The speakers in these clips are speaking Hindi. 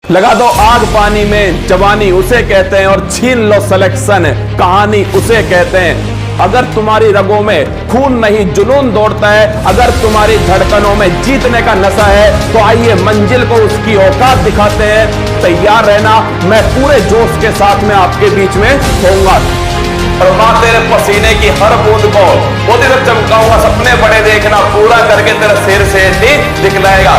लगा दो आग पानी में, जवानी उसे कहते हैं, और छीन लो सिलेक्शन, कहानी उसे कहते हैं। अगर तुम्हारी रगों में खून नहीं जुनून दौड़ता है, अगर तुम्हारी धड़कनों में जीतने का नशा है, तो आइए मंजिल को उसकी औकात दिखाते हैं। तैयार रहना, मैं पूरे जोश के साथ में आपके बीच में होऊंगा। और तेरे पसीने की हर बूंद को मोती तक चमकाऊंगा। सपने बड़े देखना, पूरा करके तेरा सिर से दिखलाएगा।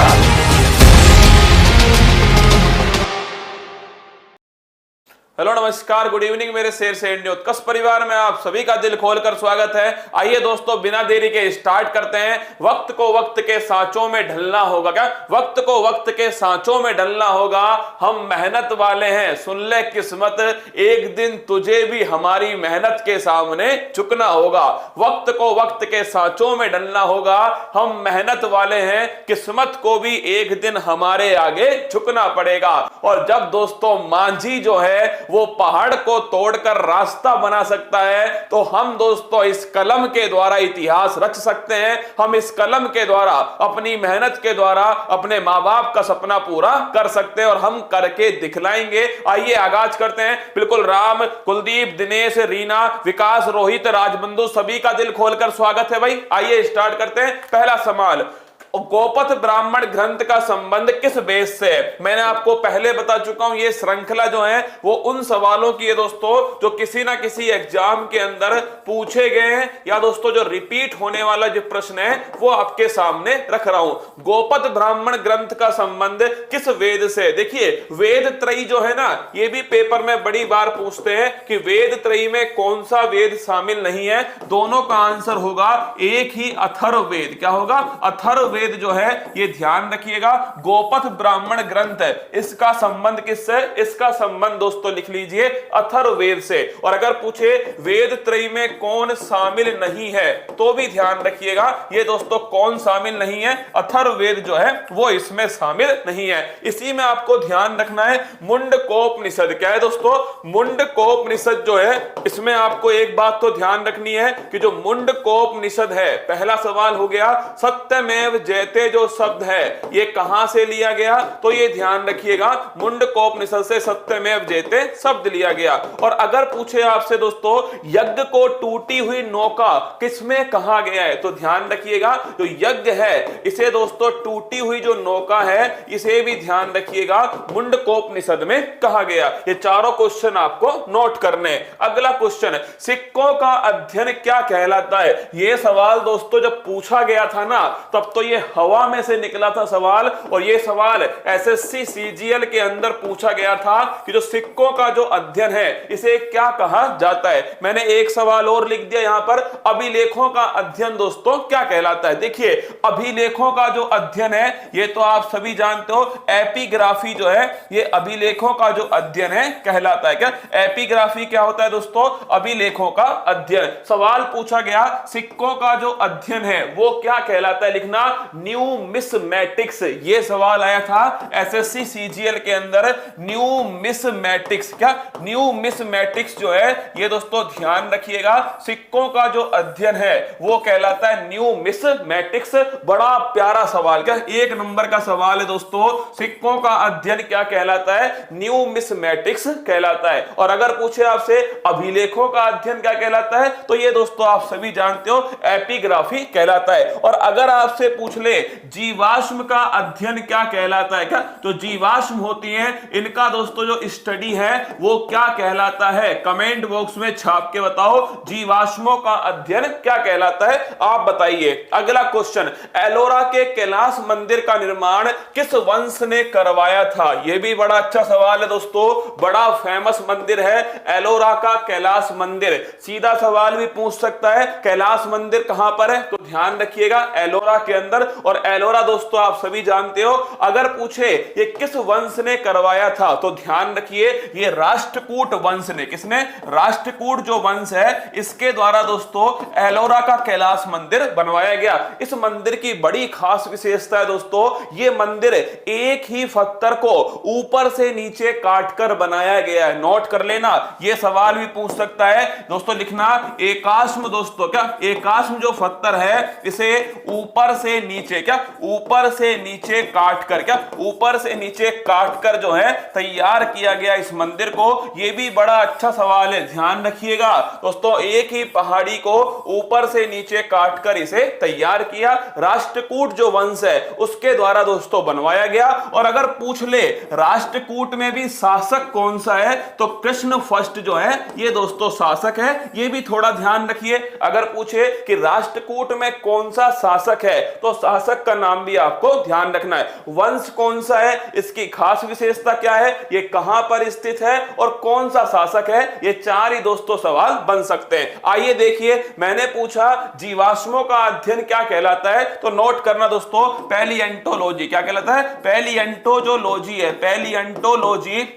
हेलो नमस्कार, गुड इवनिंग मेरे शेर से इंडिया उत्कर्ष परिवार में आप सभी का दिल खोलकर स्वागत है। आइए दोस्तों, बिना देरी के स्टार्ट करते हैं। वक्त को वक्त के सांचों में ढलना होगा। क्या वक्त को वक्त के सांचों में ढलना होगा? हम मेहनत वाले हैं, सुन ले किस्मत, एक दिन तुझे भी हमारी मेहनत के सामने झुकना होगा। वक्त को वक्त के सांचों में ढलना होगा, हम मेहनत वाले हैं, किस्मत को भी एक दिन हमारे आगे झुकना पड़ेगा। और जब दोस्तों मांझी जो है वो पहाड़ को तोड़कर रास्ता बना सकता है, तो हम दोस्तों इस कलम के द्वारा इतिहास रच सकते हैं। हम इस कलम के द्वारा, अपनी मेहनत के द्वारा अपने मां बाप का सपना पूरा कर सकते हैं, और हम करके दिखलाएंगे। आइए आगाज करते हैं। बिल्कुल राम, कुलदीप, दिनेश, रीना, विकास, रोहित, राजबंधु, सभी का दिल खोलकर स्वागत है भाई। आइए स्टार्ट करते हैं। पहला सवाल, गोपथ ब्राह्मण ग्रंथ का संबंध किस वेद से? मैंने आपको पहले बता चुका हूं, ये श्रृंखला जो है वो उन सवालों की है दोस्तों जो किसी ना किसी एग्जाम के अंदर पूछे गए हैं, या दोस्तों जो रिपीट होने वाला जो प्रश्न है वो आपके सामने रख रहा हूं। गोपथ ब्राह्मण ग्रंथ का संबंध किस वेद से? देखिए, वेद त्रयी जो है ना, ये भी पेपर में बड़ी बार पूछते हैं कि वेद त्रयी में कौन सा वेद शामिल नहीं है। दोनों का आंसर होगा एक ही, अथर्ववेद। क्या होगा? अथर्ववेद जो है, ये ध्यान रखिएगा। गोपथ ब्राह्मण ग्रंथ है, इसका संबंध किससे? इसका संबंध दोस्तों लिख लीजिए अथर्ववेद से। और अगर पूछे वेद त्रयी में कौन शामिल नहीं है, तो भी ध्यान रखिएगा ये दोस्तों कौन शामिल नहीं है? अथर्ववेद जो है वो इसमें शामिल नहीं है। इसी में आपको ध्यान रखना है मुंडकोपनिषद। क्या है दोस्तों? मुंडकोपनिषद जो है, इसमें आपको एक बात तो ध्यान रखनी है कि जो मुंडकोपनिषद है, पहला सवाल हो गया सत्यमेव जयते जो शब्द है ये कहां से लिया गया? तो ये ध्यान रखिएगा मुंडकोपनिषद से सत्यमेव जयते शब्द लिया गया। और अगर पूछे आपसे दोस्तों यज्ञ को टूटी हुई नौका किसमें कहा गया है, तो ध्यान रखिएगा जो यज्ञ है इसे दोस्तों टूटी हुई जो नौका है इसे भी ध्यान रखिएगा मुंडकोपनिषद में कहा गया। ये चारों क्वेश्चन आपको नोट करने। अगला क्वेश्चन, सिक्कों का अध्ययन क्या कहलाता है? ये सवाल दोस्तों जब पूछा गया था ना, तब तो ये हवा में से निकला था सवाल, और ये सवाल एसएससी सीजीएल के अंदर पूछा गया था कि जो सिक्कों का जो अध्ययन है इसे क्या कहा जाता है। मैंने एक सवाल और लिख दिया यहां पर, अभिलेखों का अध्ययन दोस्तों क्या कहलाता है? देखिए, अभिलेखों का जो अध्ययन है ये तो आप सभी जानते हो, एपिग्राफी जो है ये अभिलेखों का जो अध्ययन है कहलाता है। क्या एपिग्राफी क्या होता है दोस्तों? अभिलेखों का अध्ययन। सवाल पूछा गया सिक्कों का जो अध्ययन है वो क्या कहलाता है, लिखना न्यूमिस्मैटिक्स। ये सवाल आया था एसएससी सीजीएल के अंदर, न्यूमिस्मैटिक्स। क्या न्यूमिस्मैटिक्स जो है ये दोस्तों ध्यान रखिएगा, सिक्कों का जो अध्ययन है वो कहलाता है न्यूमिस्मैटिक्स। बड़ा प्यारा सवाल, क्या एक नंबर का सवाल है दोस्तों। सिक्कों का अध्ययन क्या कहलाता है? न्यूमिस्मैटिक्स कहलाता है। और अगर पूछे आपसे अभिलेखों का अध्ययन क्या कहलाता है, तो ये दोस्तों आप सभी जानते हो एपिग्राफी कहलाता है। और अगर आपसे पूछ ले जीवाश्म का अध्ययन क्या कहलाता है, क्या तो जीवाश्म होती हैं इनका दोस्तों जो स्टडी है वो क्या कहलाता है? कमेंट बॉक्स में छाप के बताओ जीवाश्मों का अध्ययन क्या कहलाता है, आप बताइए। अगला क्वेश्चन, एलोरा के कैलाश मंदिर का निर्माण किस वंश ने करवाया था? यह भी बड़ा अच्छा सवाल है दोस्तों, बड़ा फेमस मंदिर है एलोरा का कैलाश मंदिर। सीधा सवाल भी पूछ सकता है कैलाश मंदिर कहां पर है, तो ध्यान रखिएगा एलोरा के अंदर। और एलोरा दोस्तों आप सभी जानते हो। अगर पूछे ये किस वंश ने करवाया था, तो ध्यान रखिए ये राष्ट्रकूट वंश ने। किसने? राष्ट्रकूट जो वंश है इसके द्वारा दोस्तों एलोरा का कैलाश मंदिर बनवाया गया। इस मंदिर की बड़ी खास विशेषता है दोस्तों, ये मंदिर एक ही पत्थर को ऊपर से नीचे काटकर बनाया गया है। नोट कर लेना, ये सवाल भी पूछ सकता है दोस्तों, लिखना एकाश्म दोस्तों। क्या एकाश्म जो पत्थर है इसे ऊपर से नीचे, क्या ऊपर से नीचे काट कर, क्या ऊपर से नीचे काट कर जो है तैयार किया गया इस मंदिर को। ये भी बड़ा अच्छा सवाल है, ध्यान रखिएगा दोस्तों। एक ही पहाड़ी को ऊपर से नीचे काट कर इसे तैयार किया, राष्ट्रकूट जो वंश है उसके द्वारा दोस्तों बनवाया गया। और अगर पूछ ले राष्ट्रकूट में भी शासक कौन सा है, तो कृष्ण फर्स्ट जो है ये दोस्तों शासक है। ये भी थोड़ा ध्यान रखिए। अगर पूछे कि राष्ट्रकूट में कौन सा शासक है, तो शासक का नाम भी आपको ध्यान रखना है। वंश कौन सा है, इसकी खास विशेषता क्या है, ये कहां पर स्थित है और कौन सा शासक है, ये चार ही दोस्तों सवाल बन सकते हैं। आइए देखिए, मैंने पूछा जीवाश्मों का अध्ययन क्या कहलाता है, तो नोट करना दोस्तों, पैलियोंटोलॉजी क्या कहलाता है, पैलियोंटोलॉजी है।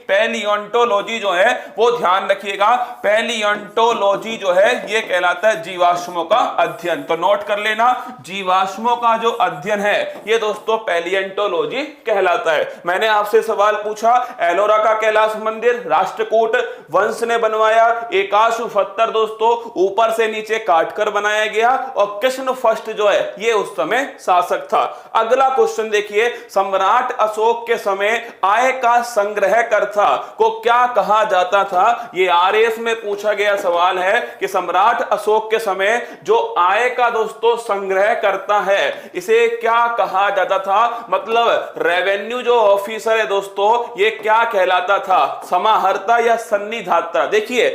पैलियोंटोलॉजी जो है वो ध्यान रखिएगा, पैलियोंटोलॉजी जो है ये कहलाता है जीवाश्मों का अध्ययन। तो नोट कर लेना, जीवाश्मों का जो अध्ययन है ये दोस्तों पैलियोंटोलॉजी कहलाता है। मैंने आपसे सवाल पूछा, एलोरा का कैलाश मंदिर राष्ट्रकूट वंश ने बनवाया, एकाशु पत्थर दोस्तों ऊपर से नीचे काटकर बनाया गया, और कृष्ण फर्स्ट जो है ये उस समय शासक था। अगला क्वेश्चन देखिए, सम्राट अशोक के समय आय का संग्रहकर्ता को क्या कहा जाता था। ये आरएस में पूछा गया सवाल है कि सम्राट अशोक के समय जो आय का दोस्तों संग्रह करता है इसे क्या कहा जाता था। मतलब रेवेन्यू जो ऑफिसर है दोस्तों ये क्या कहलाता था, समाहर्ता या सन्निधाता। देखिए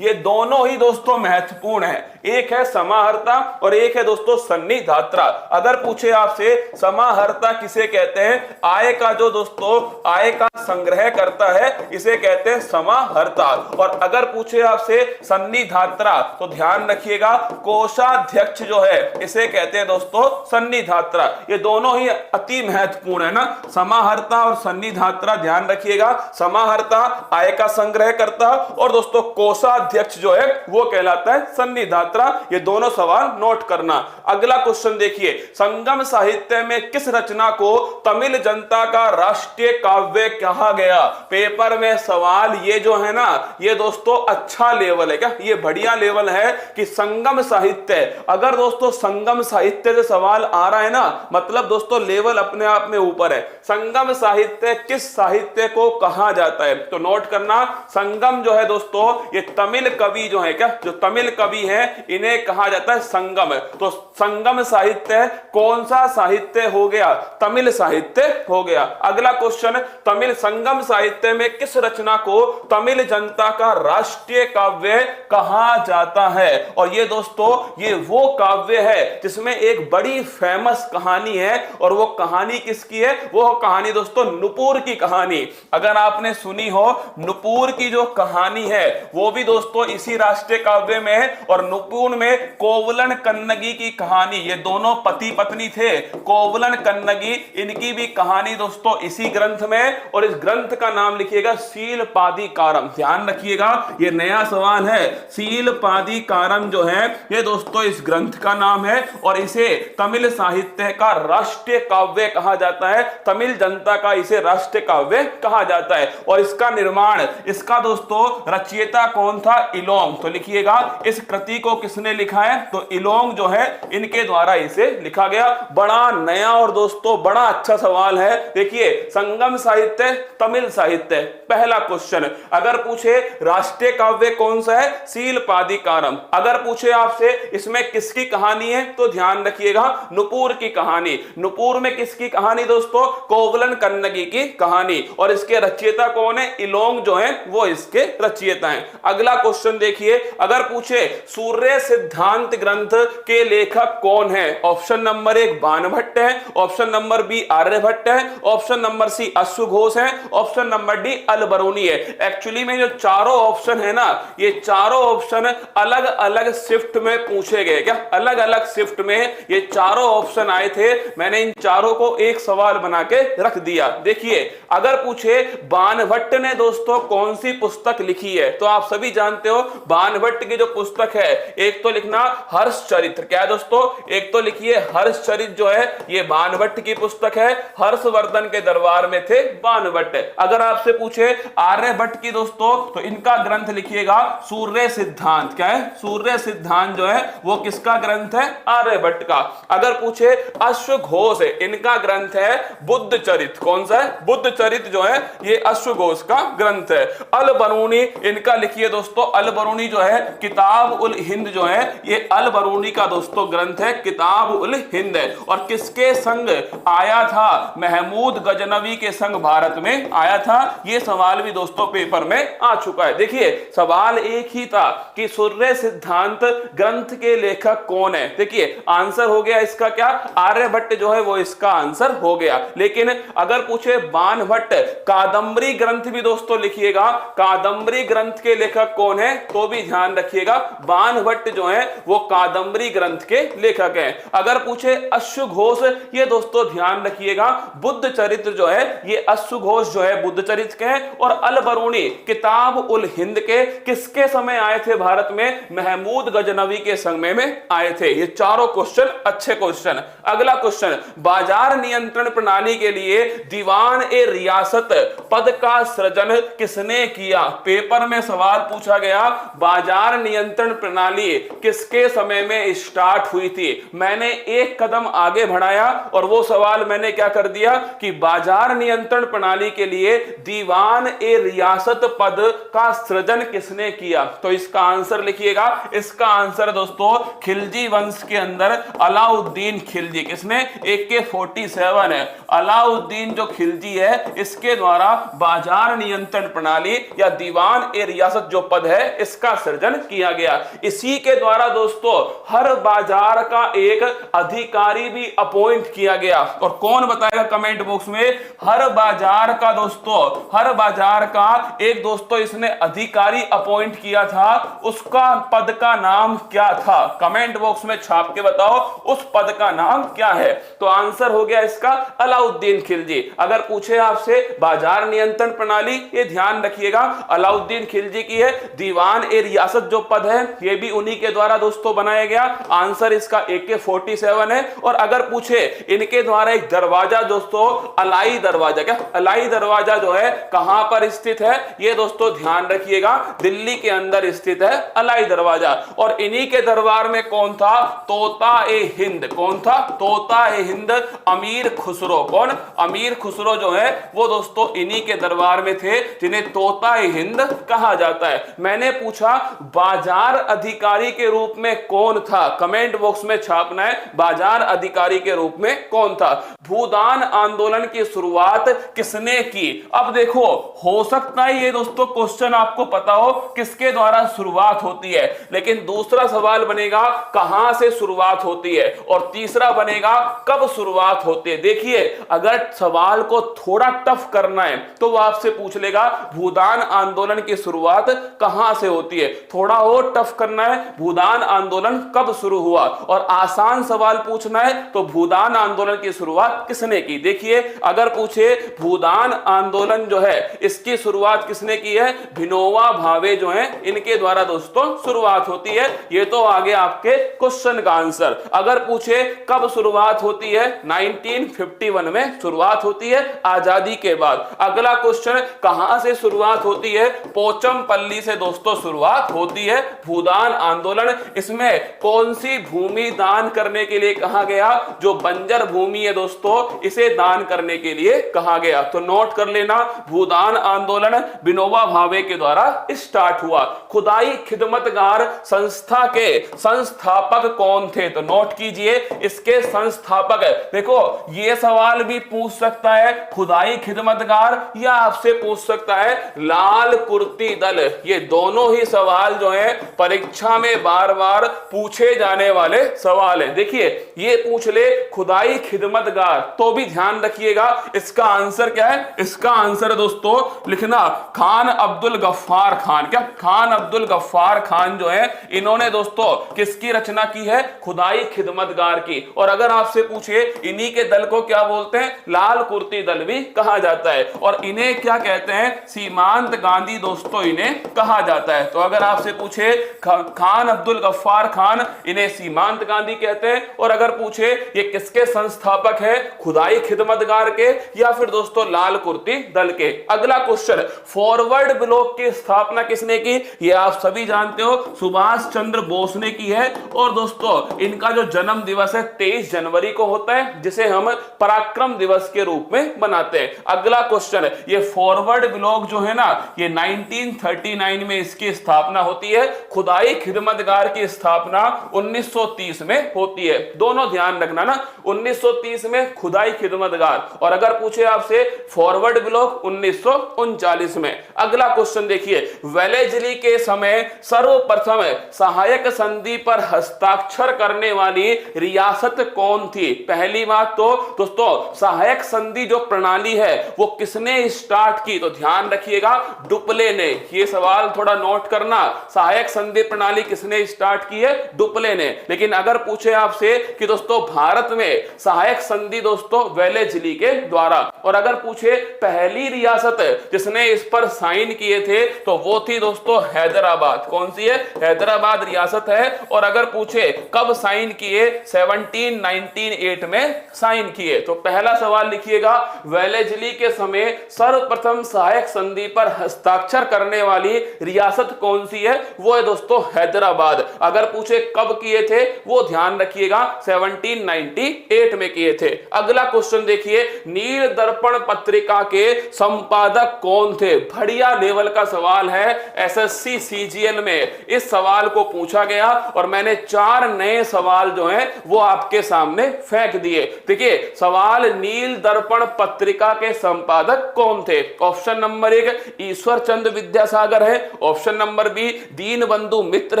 ये दोनों ही दोस्तों महत्वपूर्ण है, एक है समाहर्ता और एक है दोस्तों सन्निधात्रा। अगर पूछे आपसे समाहर्ता किसे कहते हैं, आय का जो दोस्तों आय का संग्रह करता है इसे कहते हैं समाहर्ता। और अगर पूछे आपसे सन्निधात्रा तो ध्यान रखिएगा, कोषाध्यक्ष जो है इसे कहते हैं दोस्तों सन्निधात्रा। ये दोनों ही अति महत्वपूर्ण है ना, समाहर्ता और सन्निधात्रा ध्यान रखिएगा। समाहर्ता आय का संग्रह करता और दोस्तों कोषाध्यक्ष जो है वो कहलाता है सन्निधात्रा। ये दोनों सवाल नोट करना। अगला क्वेश्चन देखिए, संगम साहित्य में किस रचना को तमिल जनता का राष्ट्रीय काव्य कहा गया। पेपर में सवाल ये जो है ना ये दोस्तों अच्छा लेवल है, क्या ये बढ़िया लेवल है कि संगम साहित्य। अगर दोस्तों संगम साहित्य से सवाल आ रहा है ना, मतलब दोस्तों लेवल अपने आप में ऊपर है। संगम साहित्य किस साहित्य को कहा जाता है, तो नोट करना, संगम जो है दोस्तों ये तमिल कवि जो है, क्या जो तमिल कवि है इन्हें कहा जाता है संगम। तो संगम साहित्य कौन सा साहित्य हो गया, तमिल साहित्य हो गया। अगला क्वेश्चन, तमिल संगम साहित्य में किस रचना को तमिल जनता का राष्ट्रीय काव्य कहा जाता है। और ये दोस्तों ये वो काव्य है जिसमें एक बड़ी फेमस कहानी है, और वो कहानी किसकी है, वो कहानी दोस्तों नुपुर की कहानी। अगर आपने सुनी हो नुपुर की जो कहानी है वो भी दोस्तों इसी राष्ट्रीय काव्य में है। और नुपुर में कोवलन कन्नगी की कहानी, ये दोनों पति पत्नी थे, कोवलन कन्नगी, इनकी भी कहानी दोस्तों इसी ग्रंथ में। और इस ग्रंथ का नाम लिखिएगा शीलपादीकारम। ध्यान रखिएगा ये नया सवाल है, शीलपादीकारम जो है ये दोस्तों इस ग्रंथ का नाम है, और इसे तमिल साहित्य का राष्ट्रीय काव्य कहा जाता है। तमिल जनता का इसे राष्ट्रीय काव्य कहा जाता है। और इसका निर्माण, इसका दोस्तों रचयिता कौन था, इलोंग। तो लिखिएगा इस कृति को किसने लिखा है, तो इलोंग जो है इनके द्वारा इसे लिखा गया। बड़ा नया और दोस्तों बड़ा अच्छा सवाल है। देखिए संगम साहित्य तमिल साहित्य, पहला क्वेश्चन। अगर पूछे राष्ट्रीय काव्य कौन सा है, शीलपादीकारम। अगर पूछे आपसे इसमें किसकी कहानी है, तो ध्यान रखिएगा नुपुर की कहानी। नुपुर में किसकी कहानी दोस्तों, कोवलन कन्नगी की कहानी। और इसके रचयिता कौन है, इलोंग जो है वो इसके रचयिता हैं। अगला क्वेश्चन देखिए, अगर पूछे सूर्य सिद्धांत ग्रंथ के लेखक कौन है। ऑप्शन नंबर 1 बाणभट्ट है, ऑप्शन नंबर बी आर्यभट्ट है, ऑप्शन नंबर सी अश्वघोष है, ऑप्शन नंबर डी अलबरूनी है। एक्चुअली में जो चारों ऑप्शन है ना, ये चारों ऑप्शन अलग अलग शिफ्ट में पूछे गए, क्या अलग अलग शिफ्ट में ये चारों ऑप्शन आए थे। मैंने इन चारों को एक सवाल बना के रख दिया। देखिए अगर पूछे बाणभट्ट ने दोस्तों कौन सी पुस्तक लिखी है, तो आप सभी जानते जानते हो बाणभट्ट की जो पुस्तक है, एक तो लिखना हर्षचरित्र, क्या है दोस्तों, एक तो लिखिए हर्षचरित्र जो है ये बाणभट्ट की पुस्तक है, हर्षवर्धन के दरबार में थे बाणभट्ट। अगर आपसे पूछे आर्यभट्ट की दोस्तों, तो इनका ग्रंथ लिखिएगा सूर्य सिद्धांत, क्या है, सूर्य सिद्धांत जो है वो किसका ग्रंथ है, आर्यभट्ट का। अगर पूछे अश्वघोष, इनका ग्रंथ है बुद्ध चरित्र, कौन सा है, बुद्ध चरित्र जो है ये अश्वघोष का ग्रंथ है। अल बरूनी, इनका लिखिए दोस्तों, अल बरूनी जो है किताब उल हिंद जो है ये अल बरूनी का दोस्तों ग्रंथ है, किताब उल हिंद है। और किसके संग आया था, महमूद गजनवी के संग भारत में आया था। ये सवाल भी दोस्तों पेपर में आ चुका है। देखिए सवाल एक ही था कि सूर्य सिद्धांत ग्रंथ के लेखक कौन है। देखिए आंसर हो गया इसका क्या, आर्यभट्ट जो है वो इसका आंसर हो गया। लेकिन अगर पूछे बाणभट्ट कादंबरी ग्रंथ भी दोस्तों लिखिएगा, कादंबरी ग्रंथ के लेखक कौन है, तो भी ध्यान रखिएगा बाणभट्ट जो है वो कादंबरी ग्रंथ के लेखक हैं। अगर पूछे अश्वघोष, ये दोस्तों ध्यान रखिएगा बुद्ध चरित्र जो है ये अश्वघोष जो है बुद्ध चरित्र के हैं। और अल बरूनी किताब उल हिंद के किसके समय आए थे भारत में, महमूद गजनवी के समय में आए थे। ये चारों क्वेश्चन अच्छे क्वेश्चन। अगला क्वेश्चन, बाजार नियंत्रण प्रणाली के लिए दीवान ए रियासत पद का सृजन किसने किया। पेपर में सवाल पूछा गया बाजार नियंत्रण प्रणाली किसके समय में स्टार्ट हुई थी। मैंने एक कदम आगे बढ़ाया और वो सवाल मैंने क्या कर दिया कि बाजार नियंत्रण प्रणाली के लिए दीवान ए रियासत पद का सृजन किसने किया। तो इसका आंसर लिखिएगा, इसका आंसर दोस्तों खिलजी वंश के अंदर अलाउद्दीन खिलजी, किसने, AK-47 है, अलाउद्दीन जो खिलजी है इसके द्वारा बाजार नियंत्रण प्रणाली या दीवान ए रियासत जो पद है इसका सृजन किया गया। इसी के द्वारा दोस्तों हर बाजार का एक अधिकारी भी अपॉइंट किया गया। और कौन बताएगा कमेंट बॉक्स में, हर बाजार का दोस्तों, हर बाजार का एक दोस्तों इसने अधिकारी अपॉइंट किया था, उसका पद का नाम क्या था, कमेंट बॉक्स में छाप के बताओ उस पद का नाम क्या है। तो आंसर हो गया इसका अलाउद्दीन खिलजी। अगर पूछे आपसे बाजार नियंत्रण प्रणाली, ये ध्यान रखिएगा अलाउद्दीन खिलजी की है। दीवान ए रियासत जो पद है ये भी उन्हीं के द्वारा दोस्तों बनाया गया। आंसर इसका AK-47 है। और अगर पूछे इनके द्वारा एक दरवाजा दोस्तों अलाई दरवाजा, क्या अलाई दरवाजा जो है कहां पर स्थित है, ये दोस्तों ध्यान रखिएगा दिल्ली के अंदर स्थित है अलाई दरवाजा। और इन्हीं के दरबार में कौन था, तोता ए हिंद, कौन था, तोता ए हिंद अमीर खुसरो, कौन, अमीर खुसरो जो है वो दोस्तों इन्हीं के दरबार में थे जिन्हें तोता ए हिंद कहा जाता है। मैंने पूछा बाजार अधिकारी के रूप में कौन था, कमेंट बॉक्स में छापना है बाजार अधिकारी के रूप में कौन था। भूदान आंदोलन की शुरुआत किसने की। अब देखो हो सकता है ये दोस्तों क्वेश्चन आपको पता हो किसके द्वारा शुरुआत होती है, लेकिन दूसरा सवाल बनेगा कहां से शुरुआत होती है और तीसरा बनेगा कब शुरुआत होती है। देखिए अगर सवाल को थोड़ा टफ करना है तो वो आपसे पूछ लेगा भूदान आंदोलन की शुरुआत कहां से होती है, थोड़ा और टफ करना है भूदान आंदोलन कब शुरू हुआ, और आसान सवाल पूछना है तो भूदान आंदोलन की शुरुआत किसने की। देखिए अगर पूछे भूदान आंदोलन जो है इसकी शुरुआत किसने की है, विनोबा भावे जो है इनके द्वारा दोस्तों शुरुआत होती है। ये तो आगे आपके क्वेश्चन का आंसर। अगर पूछे कब शुरुआत होती है, 1951 में शुरुआत होती है आजादी के बाद। अगला क्वेश्चन कहां से शुरुआत होती है, पोचमपल्ली से दोस्तों शुरुआत होती है भूदान आंदोलन। इसमें कौन सी भूमि दान करने के लिए कहा गया, जो बंजर भूमि है दोस्तों इसे दान करने के लिए कहा गया। तो नोट कर लेना भूदान आंदोलन विनोबा भावे के द्वारा स्टार्ट हुआ। खुदाई खिदमतगार संस्था के संस्थापक कौन थे, तो नोट कीजिए इसके संस्थापक। देखो ये सवाल भी पूछ सकता है खुदाई खिदमतगार या आपसे पूछ सकता है लाल कुर्ती दल। ये दोनों ही सवाल जो है परीक्षा में बार बार पूछे जाने वाले सवाल हैं। देखिए ये पूछ ले खुदाई खिदमतगार तो भी ध्यान रखिएगा इसका आंसर क्या है, इसका आंसर दोस्तों लिखना खान अब्दुल गफ्फार खान। क्या खान अब्दुल गफ्फार खान जो है इन्होंने दोस्तों किसकी रचना की है, खुदाई खिदमतगार की। और अगर आपसे पूछे इन्हीं के दल को क्या बोलते हैं, लाल कुर्ती दल भी कहा जाता है। और इन्हें क्या कहते हैं, सीमांत गांधी दोस्तों इन्हें कहा कहा जाता है? तो अगर आपसे पूछे खान अब्दुल गफ्फार खान, इन्हें सीमांत गांधी कहते हैं। और अगर पूछे ये किसके संस्थापक है, खुदाई खिदमतगार के या फिर दोस्तों लाल कुर्ती दल के। अगला क्वेश्चन, फॉरवर्ड ब्लॉक की स्थापना किसने की? ये आप सभी जानते हो, सुभाष चंद्र बोस ने की है। और दोस्तों इनका जो जन्म दिवस है 23 जनवरी को होता है, जिसे हम पराक्रम दिवस के रूप में मनाते हैं। अगला क्वेश्चन, ये फॉरवर्ड ब्लॉक जो है ना, ये 1939 में इसकी स्थापना होती है। खुदाई खिदमतगार की स्थापना 1930 में होती है। दोनों ध्यान रखना ना, 1930 में खुदाई खिदमतगार, और अगर पूछे आपसे फॉरवर्ड ब्लॉक 1939 में। अगला क्वेश्चन देखिए, वेलेजली के समय सर्वप्रथम सहायक संधि पर हस्ताक्षर करने वाली रियासत कौन थी? पहली बात तो दोस्तों सहायक संधि जो प्रणाली है वो किसने स्टार्ट की? तो ध्यान रखिएगा, डुप्ले ने। ये सवाल थोड़ा नोट करना, सहायक संधि प्रणाली किसने स्टार्ट की है? डुप्ले ने। लेकिन अगर पूछे आपसे कि दोस्तों भारत में सहायक संधि दोस्तों वेलेजली के द्वारा। और अगर पूछे पहली रियासत जिसने इस पर साइन किए थे तो वो थी दोस्तों हैदराबाद। कौन सी है? हैदराबाद रियासत है। और अगर पूछे कब साइन किए? 1798 में साइन किए। तो पहला सवाल लिखिएगा, वेलेजली के समय सर्वप्रथम सहायक संधि पर हस्ताक्षर करने वाली रियासत कौन सी है? वो है दोस्तों हैदराबाद। अगर पूछे कब किए थे, वो ध्यान रखिएगा 1798 में किए थे। अगला क्वेश्चन देखिए, नील दर्पण पत्रिका के संपादक कौन थे? बढ़िया लेवल का सवाल है, एसएससी सीजीएल में इस सवाल को पूछा गया और मैंने 4 नए सवाल जो हैं वो आपके सामने फेंक दिए। देखिए सवाल, नील दर्पण पत्रिका के संपादक कौन थे? ऑप्शन नंबर 1 ईश्वर चंद्र विद्यासागर है। ऑप्शन नंबर बी दीन बंधु मित्र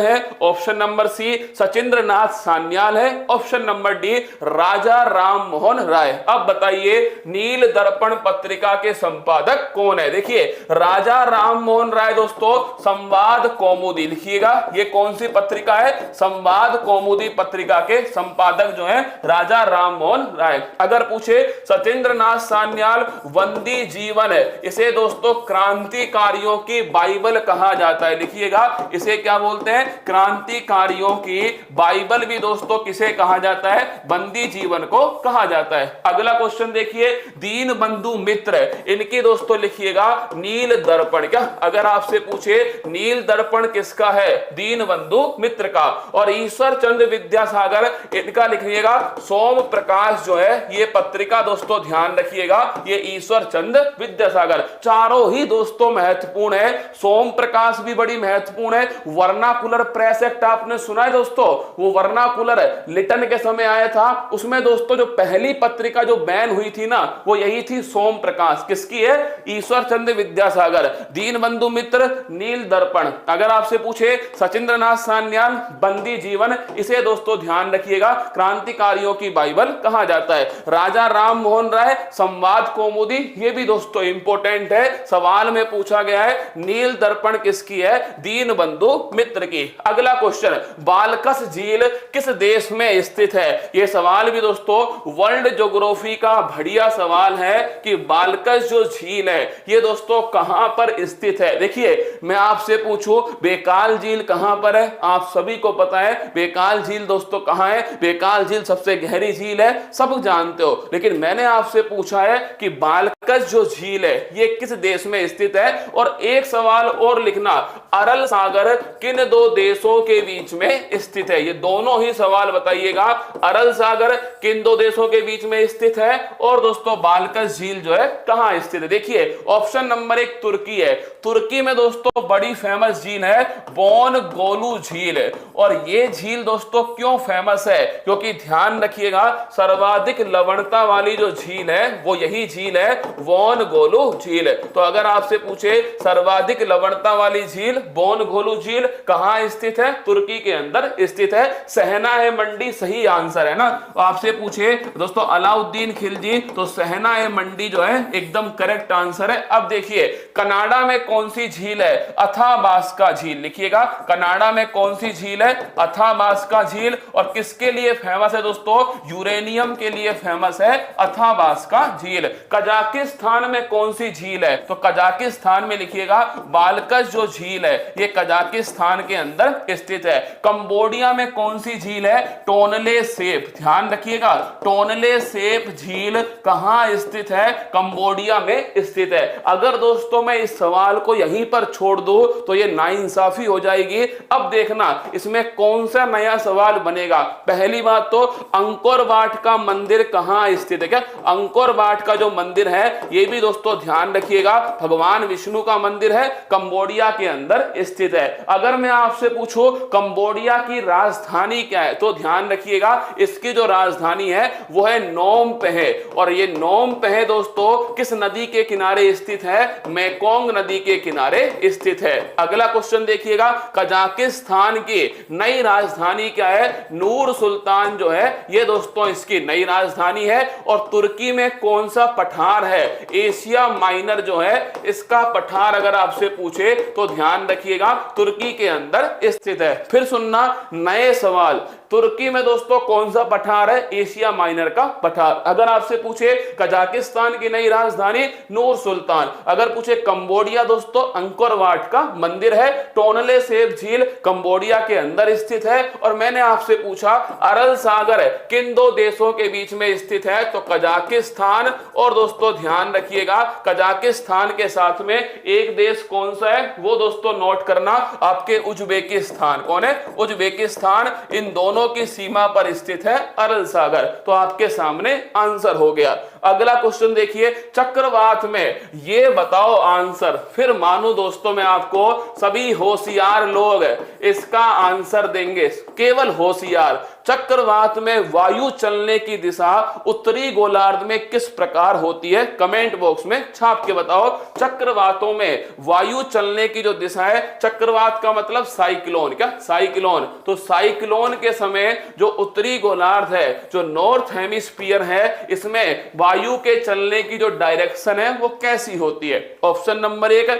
है। Option number C Sachindra Nath Sanyal है। ऑप्शन नंबर डी राजा राम मोहन राय। अब बताइए नील दर्पण पत्रिका के संपादक कौन है? देखिए राजा राम मोहन राय दोस्तों संवाद कौमुदी, लिखिएगा ये कौन सी पत्रिका है? संवाद कौमुदी पत्रिका के संपादक जो है राजा राम मोहन राय। अगर पूछे सचिंद्र नाथ सान्याल वंदी जीवन है, इसे दोस्तों क्रांतिकारियों की बाइबल कहा जाता है। लिखिएगा इसे क्या बोलते हैं? क्रांतिकारियों की बाइबल भी दोस्तों किसे कहा जाता है? बंदी जीवन को कहा जाता है। अगला क्वेश्चन देखिए, दीन बंधु मित्र, इनकी दोस्तों लिखिएगा नील दर्पण। क्या अगर आपसे पूछे नील दर्पण किसका है? दीन बंधु मित्र का। और ईश्वर चंद्र विद्यासागर, इनका लिखिएगा सोम प्रकाश जो है ये पत्रिका दोस्तों ध्यान रखिएगा ये ईश्वर चंद्र विद्यासागर। चारों ही दोस्तों महत्वपूर्ण है। सोम प्रकाश भी बड़ी महत्वपूर्ण है। वर्नाकुलर प्रेस एक्ट आपने सुना है दोस्तों? वो वर्नाकुलर लिटन के समय आया था, उसमें दोस्तों जो पहली पत्रिका जो बैन हुई थी ना वो यही थी सोम प्रकाश। किसकी है? ईश्वर चंद्र विद्यासागर। दीन बंधु मित्र नील दर्पण। अगर आपसे पूछे सचिंद्र नाथ सान्याल बंदी जीवन, इसे दोस्तों ध्यान रखिएगा क्रांतिकारियों की बाइबल कहा जाता है। राजा राम मोहन राय संवाद कौमुदी, ये भी दोस्तों इंपॉर्टेंट है, सवाल में पूछा गया है। नील दर्पण किसकी है? दीन बंधु मित्र की। अगला क्वेश्चन, बालकस झील किस देश में स्थित है? यह सवाल भी दोस्तों वर्ल्ड ज्योग्राफी का बढ़िया सवाल है कि बालकस जो झील है ये दोस्तों कहां पर स्थित है। देखिए मैं आपसे पूछूं बेकाल झील कहां पर है? आप सभी को पता है बेकाल झील दोस्तों कहां है? बेकाल झील सबसे गहरी झील है, सब जानते हो। लेकिन मैंने आपसे पूछा है कि बालकस जो झील है ये किस देश में स्थित है। और एक सवाल और लिखना, अरल सागर किन 2 देशों के बीच में स्थित है? ये दोनों ही सवाल बताइएगा। अरल सागर किन 2 देशों के बीच में स्थित है और दोस्तों बालकस झील जो है कहां स्थित है? देखिए ऑप्शन नंबर 1 तुर्की है। तुर्की में दोस्तों बड़ी फेमस झील है बोन गोलू झील। और ये झील दोस्तों क्यों फेमस है? क्योंकि ध्यान रखिएगा सर्वाधिक लवणता वाली जो झील है वो यही झील है बोन गोलू झील। तो अगर आपसे पूछे सर्वाधिक लवणता वाली झील बोन गोलू झील कहां स्थित है? तुर्की के अंदर स्थित है। सहना है मंडी सही आंसर है ना। तो आपसे पूछे दोस्तों अलाउद्दीन खिलजी, तो सहना है मंडी जो है एकदम करेक्ट आंसर है। अब देखिए कनाडा में कौन सी झील है? अथाबास्का झील। लिखिएगा कनाडा में कौन सी झील है? अथाबास्का झील। और किसके लिए फेमस है दोस्तों? यूरेनियम के लिए फेमस है अथाबास्का झील। कजाकिस्तान में कौन सी झील है? तो कजाकिस्तान में लिखिएगा बालकस जो झील है ये कजाकिस्तान के अंदर स्थित है। कंबोडिया में कौन सी झील है? Tonle SAP. ध्यान रखिएगा, टोनले सैप झील कहां स्थित है? कंबोडिया में स्थित है। अगर दोस्तों मैं इस सवाल को यहीं पर छोड़ दूं तो ये नाइंसाफी हो जाएगी। अब देखना इसमें कौन सा नया सवाल बनेगा। पहली बात तो अंकोर वाट का मंदिर कहां स्थित है? क्या अंकोर वाट का जो मंदिर है ये भी दोस्तों ध्यान रखिएगा भगवान विष्णु का मंदिर है, कंबोडिया के अंदर स्थित है। अगर मैं आपसे पूछूं कंबोडिया की राजधानी क्या है तो ध्यान रखिएगा इसकी जो राजधानी है वो है नोम पेहे। और ये नोम पेहे दोस्तों किस नदी के किनारे स्थित है? मेकोंग नदी के किनारे स्थित है। अगला क्वेश्चन देखिएगा, कजाकिस्तान की नई राजधानी क्या है? नूर सुल्तान जो है ये दोस्तों इसकी नई राजधानी है। और तुर्की में कौन सा पठार है? एशिया माइनर जो है इसका पठार अगर आपसे पूछे तो ध्यान रखिएगा तुर्की के अंदर स्थित है। फिर सुनना नए सवाल, तुर्की में दोस्तों कौन सा पठार है? एशिया माइनर का पठार। अगर आपसे पूछे कजाकिस्तान की नई राजधानी नूर सुल्तान। अगर पूछे कंबोडिया दोस्तों अंकोर वाट का मंदिर है, टोनले सैप झील कंबोडिया के अंदर स्थित है। और मैंने आपसे पूछा अरल सागर किन दो देशों के बीच में स्थित है? तो कजाकिस्तान और दोस्तों ध्यान रखिएगा कजाकिस्तान के साथ में एक देश कौन सा है वो दोस्तों नोट करना, आपके उज्बेकिस्तान। कौन है? उज्बेकिस्तान। इन दोनों की सीमा पर स्थित है अरल सागर। तो आपके सामने आंसर हो गया। अगला क्वेश्चन देखिए, चक्रवात में ये बताओ आंसर। फिर मानो दोस्तों मैं आपको सभी होशियार लोग इसका आंसर देंगे, केवल होशियार। चक्रवात में वायु चलने की दिशा उत्तरी गोलार्ध में किस प्रकार होती है? कमेंट बॉक्स में छाप के बताओ। चक्रवातों में वायु चलने की जो दिशा है, चक्रवात का मतलब साइक्लोन। क्या? साइक्लोन। तो साइक्लोन के समय जो उत्तरी गोलार्ध है, जो नॉर्थ हेमिस्फीयर है, इसमें वायु के चलने की जो डायरेक्शन है वो कैसी होती है? ऑप्शन नंबर 1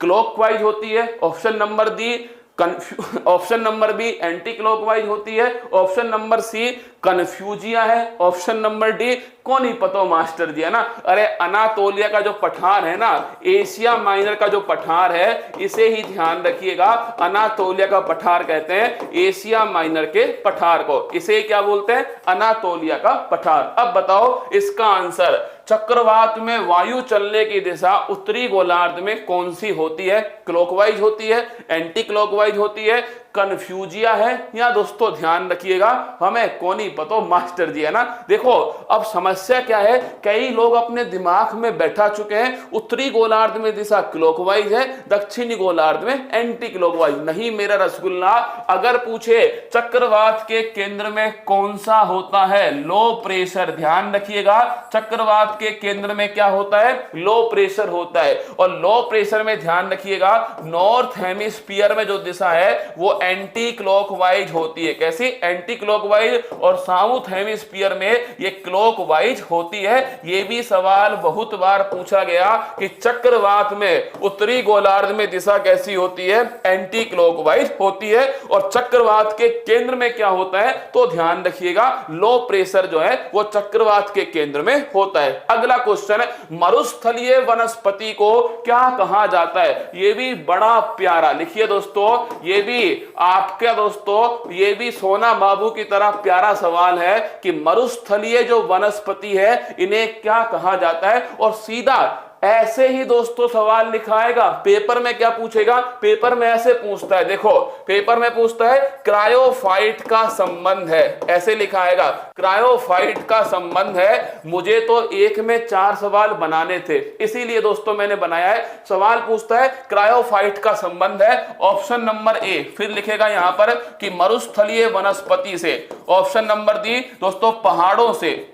क्लॉकवाइज होती है। Option number B anticlockwise होती है। ऑप्शन नंबर सी कन्फ्यूजिया है। ऑप्शन नंबर डी कौन ही पतो मास्टर जी, है ना? अरे अनातोलिया का जो पठार है ना, एशिया माइनर का जो पठार है, इसे ही ध्यान रखिएगा अनातोलिया का पठार कहते हैं, एशिया माइनर के पठार को। इसे क्या बोलते हैं? अनातोलिया का पठार। अब बताओ इसका आंसर। चक्रवात में वायु चलने की दिशा उत्तरी गोलार्ध में कौन सी होती है? क्लॉकवाइज होती है, एंटी क्लॉकवाइज होती है, कन्फ्यूजिया है, या दोस्तों ध्यान रखिएगा हमें कौन ही पतो मास्टर जी, है ना? देखो अब समस्या क्या है, कई लोग अपने दिमाग में बैठा चुके हैं उत्तरी गोलार्ध में दिशा क्लॉकवाइज है, दक्षिणी गोलार्ध में एंटी क्लॉकवाइज। नहीं मेरा रसगुल्ला, अगर पूछे चक्रवात के केंद्र में कौन सा होता है? Low pressure. ध्यान रखिएगा चक्रवात के केंद्र में क्या होता है? लो प्रेशर होता है। और लो प्रेशर में ध्यान रखिएगा नॉर्थ हेमिस्फीयर में जो दिशा है वो एंटी क्लॉकवाइज होती है। कैसी? Anti clockwise. और साउथ हेमिस्फीयर में ये क्लॉकवाइज होती है। ये भी सवाल बहुत बार पूछा गया कि चक्रवात में उत्तरी गोलार्ध में दिशा कैसी होती है? एंटी क्लॉकवाइज होती है। और चक्रवात के केंद्र में क्या होता है? तो ध्यान रखिएगा लो प्रेशर जो है वो चक्रवात के केंद्र में होता है। अगला क्वेश्चन है, मरुस्थलीय वनस्पति को क्या कहा जाता है? ये भी बड़ा प्यारा, लिखिए दोस्तों, ये भी आपका दोस्तों ये भी सोना बाबू की तरह प्यारा सवाल है कि मरुस्थलीय जो वनस्पति है इन्हें क्या कहा जाता है। और सीधा ऐसे ही दोस्तों सवाल लिखाएगा। पेपर में क्या पूछेगा? पेपर में ऐसे पूछता है, देखो पेपर में पूछता है क्रायोफाइट का संबंध है, ऐसे लिखाएगा क्रायोफाइट का संबंध है। मुझे तो एक में 4 सवाल बनाने थे, इसीलिए दोस्तों मैंने बनाया है। सवाल पूछता है क्रायोफाइट का संबंध है, ऑप्शन नंबर ए। फिर लिखेगा यहां पर कि मरुस्थलीय वनस्पति से। ऑप्शन नंबर डी दोस्तों पहाड़ों से।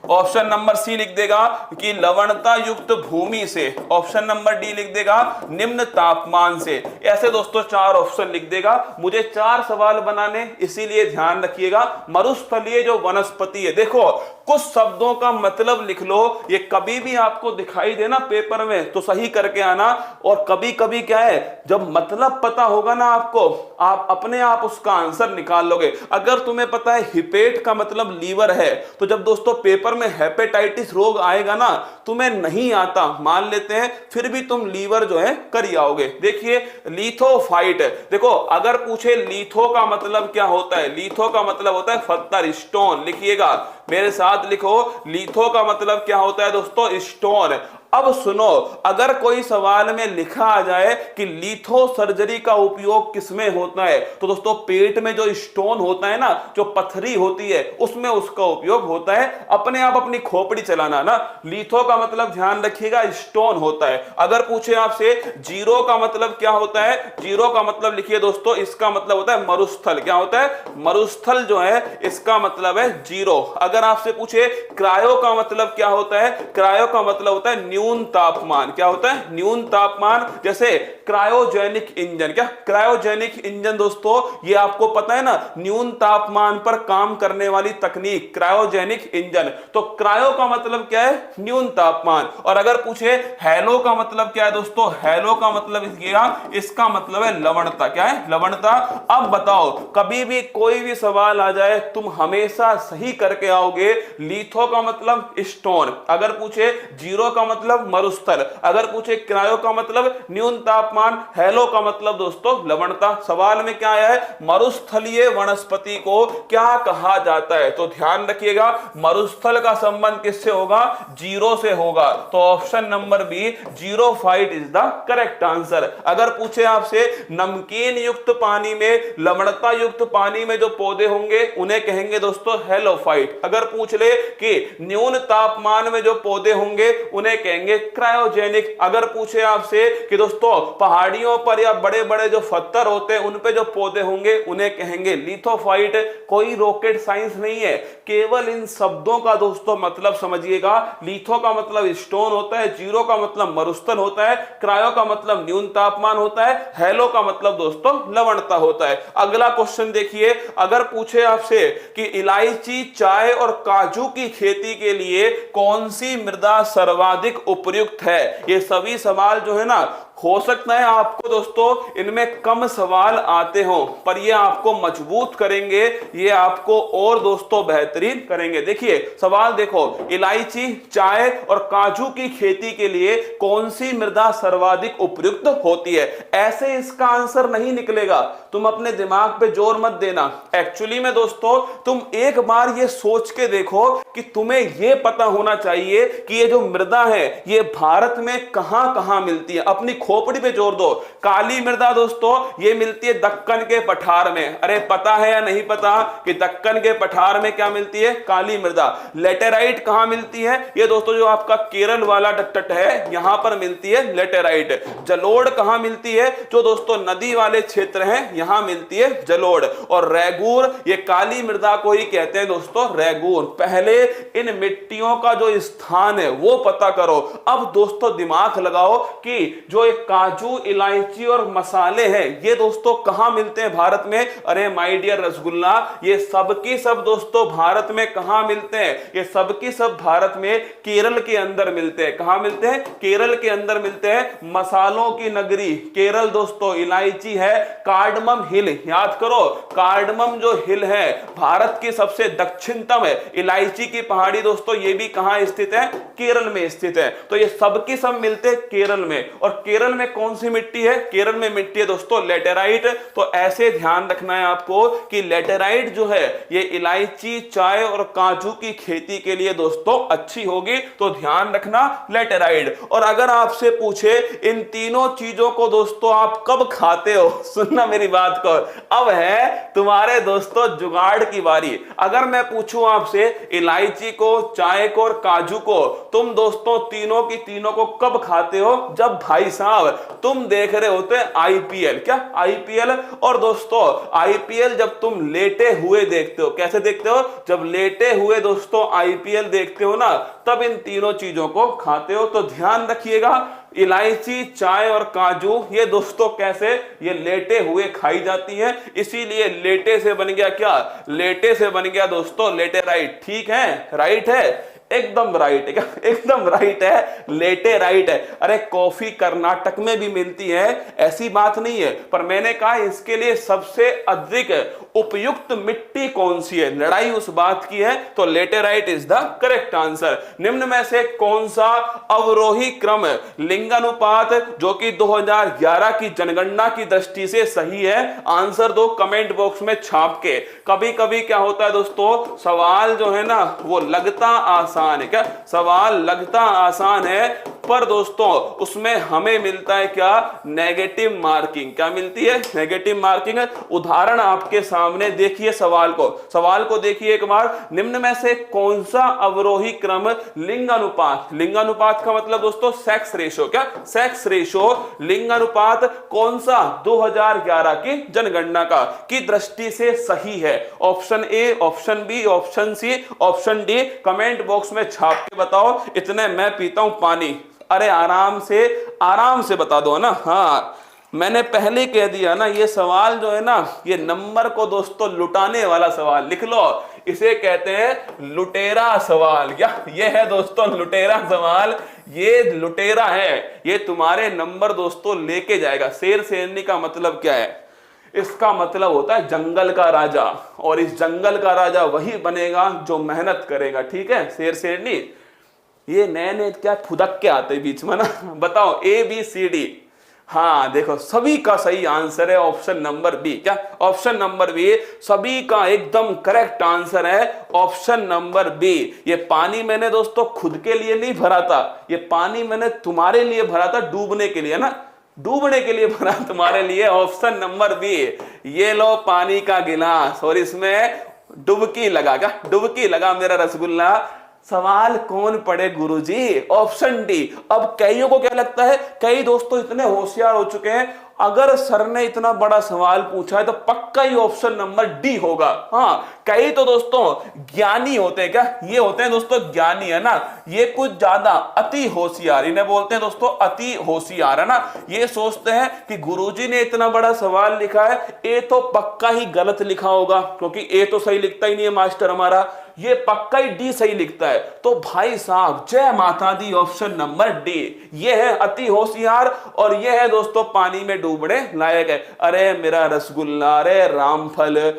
ऑप्शन नंबर सी लिख देगा कि लवणता युक्त भूमि से। ऑप्शन नंबर डी लिख देगा निम्न तापमान से। ऐसे दोस्तों 4 ऑप्शन लिख देगा। मुझे 4 सवाल बनाने, इसीलिए ध्यान रखिएगा मरुस्थलीय जो वनस्पति है। देखो कुछ शब्दों का मतलब लिख लो, ये कभी भी आपको दिखाई देना पेपर में तो सही करके आना। और कभी कभी क्या है, जब मतलब पता होगा ना आपको, आप अपने आप उसका आंसर निकाल लोगे। अगर तुम्हें पता है हिपेट का मतलब लीवर है, तो जब दोस्तों पेपर में हेपेटाइटिस रोग आएगा ना तुम्हें नहीं आता मान लेते हैं, फिर भी तुम लीवर जो है कर ही आओगे। देखिए लिथोफाइट, देखो अगर पूछे लिथो का मतलब क्या होता है, लिथो का मतलब होता है पत्थर, स्टोन। लिखिएगा मेरे साथ, लिखो लिथो का मतलब क्या होता है दोस्तों, स्टोन। अब सुनो, अगर कोई सवाल में लिखा आ जाए कि लिथो सर्जरी का उपयोग किसमें होता है, तो दोस्तों पेट में जो स्टोन होता है ना, जो पथरी होती है, उसमें उसका उपयोग होता है। अपने आप अपनी खोपड़ी चलाना ना, लिथो का मतलब ध्यान रखिएगा स्टोन होता है। अगर पूछे आपसे जीरो का मतलब क्या होता है, जीरो का मतलब लिखिए दोस्तों, इसका मतलब होता है मरुस्थल। क्या होता है, मरुस्थल जो है इसका मतलब है जीरो। अगर आपसे पूछे क्रायो का मतलब क्या होता है, क्रायो का मतलब होता है न्यून तापमान। क्या होता है, न्यून तापमान। जैसे क्रायोजेनिक इंजन, क्या क्रायोजेनिक इंजन दोस्तों, ये आपको पता है ना, न्यून तापमान पर काम करने वाली तकनीक, क्रायोजेनिक इंजन। तो क्रायो का मतलब क्या है, न्यून तापमान। और अगर पूछे हैलो का मतलब क्या है दोस्तों, हैलो का मतलब इसका मतलब है लवणता। क्या है, लवणता। अब बताओ, कभी भी कोई भी सवाल आ जाए तुम हमेशा सही करके आओगे। लिथो का मतलब स्टोन, अगर पूछे जीरो का मतलब मरुस्थल, अगर पूछे क्रायो का मतलब न्यून तापमान, हैलो का मतलब दोस्तों लवणता। सवाल में क्या आया है, मरुस्थलीय वनस्पति को क्या कहा जाता है, तो ध्यान रखिएगा मरुस्थल का संबंध किससे होगा, जीरो से होगा। तो ऑप्शन नंबर बी, जीरोफाइट इज द करेक्ट आंसर। अगर पूछे आपसे नमकीन युक्त पानी में, लवणता युक्त पानी में जो पौधे होंगे उन्हें कहेंगे दोस्तों हेलोफाइट। अगर पूछ ले कि न्यून तापमान में जो पौधे होंगे उन्हें कहेंगे क्रायोजेनिक। अगर पूछे आपसे कि दोस्तों पहाड़ियों पर या बड़े बड़े जो पत्थर होते हैं उन पे जो पौधे होंगे उन्हें कहेंगे लिथोफाइट। कोई रॉकेट साइंस नहीं है, केवल इन शब्दों का दोस्तों मतलब समझिएगा। लिथो का मतलब स्टोन होता है, जीरो का मतलब मरुस्थल होता है, क्रायो का मतलब न्यून तापमान होता है, हैलो का मतलब दोस्तों लवणता होता है। अगला क्वेश्चन देखिए, अगर पूछे आपसे कि इलायची, चाय और काजू की खेती के लिए कौन सी मृदा सर्वाधिक उपयुक्त है, ये सभी सवाल जो है ना, हो सकता है आपको दोस्तों इनमें कम सवाल आते हो, पर ये आपको मजबूत करेंगे, ये आपको और दोस्तों बेहतरीन करेंगे। देखिए सवाल देखो, इलायची, चाय और काजू की खेती के लिए कौन सी मृदा सर्वाधिक उपयुक्त होती है। ऐसे इसका आंसर नहीं निकलेगा, तुम अपने दिमाग पे जोर मत देना। एक्चुअली में दोस्तों तुम एक बार ये सोच के देखो कि तुम्हें ये पता होना चाहिए कि ये जो मृदा है ये भारत में कहां कहां मिलती है। अपनी खोपड़ी पे जोर दो। काली मृदा दोस्तों ये मिलती है दक्कन के पठार में। अरे पता है या नहीं पता कि दक्कन के पठार में क्या मिलती है, काली मृदा। लेटेराइट कहां मिलती है, ये दोस्तों जो आपका केरल वाला तट है यहां पर मिलती है लेटेराइट। जलोढ़ कहां मिलती है, जो दोस्तों नदी वाले क्षेत्र हैं यहां मिलती है जलोढ़। और रैगूर, ये काली मृदा को ही कहते हैं दोस्तों रैगूर। पहले इन मिट्टियों का जो स्थान है वो पता करो। अब दोस्तों दिमाग लगाओ कि जो एक काजू, इलायची और मसाले हैं ये दोस्तों कहां मिलते हैं भारत में। अरे माय डियर रसगुल्ला, ये सब की सब दोस्तों भारत में कहां मिलते हैं, ये सब की सब भारत में केरल के अंदर मिलते हैं। कहां मिलते हैं, केरल के अंदर मिलते हैं। मसालों की नगरी केरल दोस्तों, इलायची है कार्डमम हिल, याद करो कार्डमम जो हिल है भारत की सबसे दक्षिणतम है। इलायची की पहाड़ी दोस्तों ये भी कहां स्थित है, केरल में स्थित है। तो ये सब की सब मिलते हैं केरल में। और केरल में कौन सी मिट्टी है, केरल में मिट्टी है दोस्तों लेटेराइट। तो ऐसे ध्यान रखना है आपको कि लेटेराइट जो है ये इलायची, चाय और काजू की खेती के लिए दोस्तों अच्छी होगी, तो ध्यान रखना लेटेराइट। और अगर आपसे पूछे इन तीनों चीजों को दोस्तों आप कब खाते हो, सुनना मेरी बात को, अब है तुम्हारे दोस्तों जुगाड़ की बारी। अगर मैं पूछूं आपसे इलायची को, चाय को और काजू को तुम दोस्तों तीनों की तीनों को कब खाते हो, जब भाई साहब तुम देख रहे होते आईपीएल। क्या आईपीएल, और दोस्तों आईपीएल जब तुम लेटे हुए देखते हो, कैसे देखते हो, जब लेटे हुए दोस्तों आईपीएल देखते हो ना, तब इन तीनों चीजों को खाते हो। तो ध्यान रखिएगा इलायची, चाय और काजू ये दोस्तों कैसे, ये लेटे हुए खाई जाती है, इसीलिए लेटे से बन गया क्या, लेटे से बन गया दोस्तों लेटेराइट। ठीक है, राइट है। एकदम राइट है क्या? एकदम राइट है, लेटे राइट है। अरे कॉफी कर्नाटक में भी मिलती है, ऐसी बात नहीं है, पर मैंने कहा इसके लिए सबसे अधिक उपयुक्त मिट्टी कौन सी है, लड़ाई उस बात की है, तो laterite is the correct answer. निम्न में से कौन सा अवरोही क्रम लिंगानुपात जो कि 2011 की जनगणना की दृष्टि से सही है? आंसर दो कमेंट बॉक्स में छाप के। कभी कभी क्या होता है दोस्तों, सवाल जो है ना वो लगता आसान है क्या, सवाल लगता आसान है, पर दोस्तों उसमें हमें मिलता है क्या, नेगेटिव मार्किंग। क्या मिलती है? Negative marking. उदाहरण आपके सामने देखिए, सवाल को देखिए एक बार। निम्न में से कौन सा अवरोही क्रम लिंगानुपात, लिंगानुपात का मतलब दोस्तों सेक्स रेशो, क्या सेक्स रेशो, लिंगानुपात कौन सा 2011 की जनगणना का की दृष्टि से सही है? Option A, option B, option C, option D, comment box में छाप के बताओ। इतने मैं पीता हूं पानी। अरे आराम से बता दो ना। हाँ मैंने पहले कह दिया ना, ये सवाल जो है ना, ये नंबर को दोस्तों लुटाने वाला सवाल, लिख लो, इसे कहते हैं लुटेरा सवाल। क्या ये है दोस्तों लुटेरा सवाल? ये लुटेरा है, ये तुम्हारे नंबर दोस्तों लेके जाएगा। शेर शेरनी का मतलब क्या है? इसका मतलब होता है जंगल का राजा, और इस जंगल का राजा वही बनेगा जो मेहनत करेगा। ठीक है, शेर शेरनी ये नए क्या फुदक के आते बीच में ना। बताओ ए बी सी डी। हाँ देखो, सभी का सही आंसर है ऑप्शन नंबर बी। क्या ऑप्शन नंबर बी? सभी का एकदम करेक्ट आंसर है ऑप्शन नंबर बी। ये पानी मैंने दोस्तों खुद के लिए नहीं भरा था, ये पानी मैंने तुम्हारे लिए भरा था, डूबने के लिए ना, डूबने के लिए भरा तुम्हारे लिए। ऑप्शन नंबर बी, ये लो पानी का गिलास और इसमें डुबकी लगा। क्या डुबकी लगा मेरा रसगुल्ला? सवाल कौन पढ़े गुरुजी? Option D. अब कईयों को क्या लगता है, कई दोस्तों इतने होशियार हो चुके हैं, अगर सर ने इतना बड़ा सवाल पूछा है तो पक्का ही ऑप्शन नंबर डी होगा। हाँ कई तो दोस्तों ज्ञानी होते हैं। क्या ये होते हैं दोस्तों ज्ञानी, है ना, ये कुछ ज्यादा अति होशियार, इन्हें बोलते हैं दोस्तों अति होशियार, है ना। ये सोचते हैं कि गुरुजी ने इतना बड़ा सवाल लिखा है, ए तो पक्का ही गलत लिखा होगा, क्योंकि ए तो सही लिखता ही नहीं है मास्टर हमारा, ये पक्का ही डी सही लिखता है। तो भाई साहब जय माता दी, ऑप्शन नंबर डी, ये है अति होशियार और ये है दोस्तों पानी में डूबने लायक है। अरे मेरा रसगुल्ला, अरे रामफल,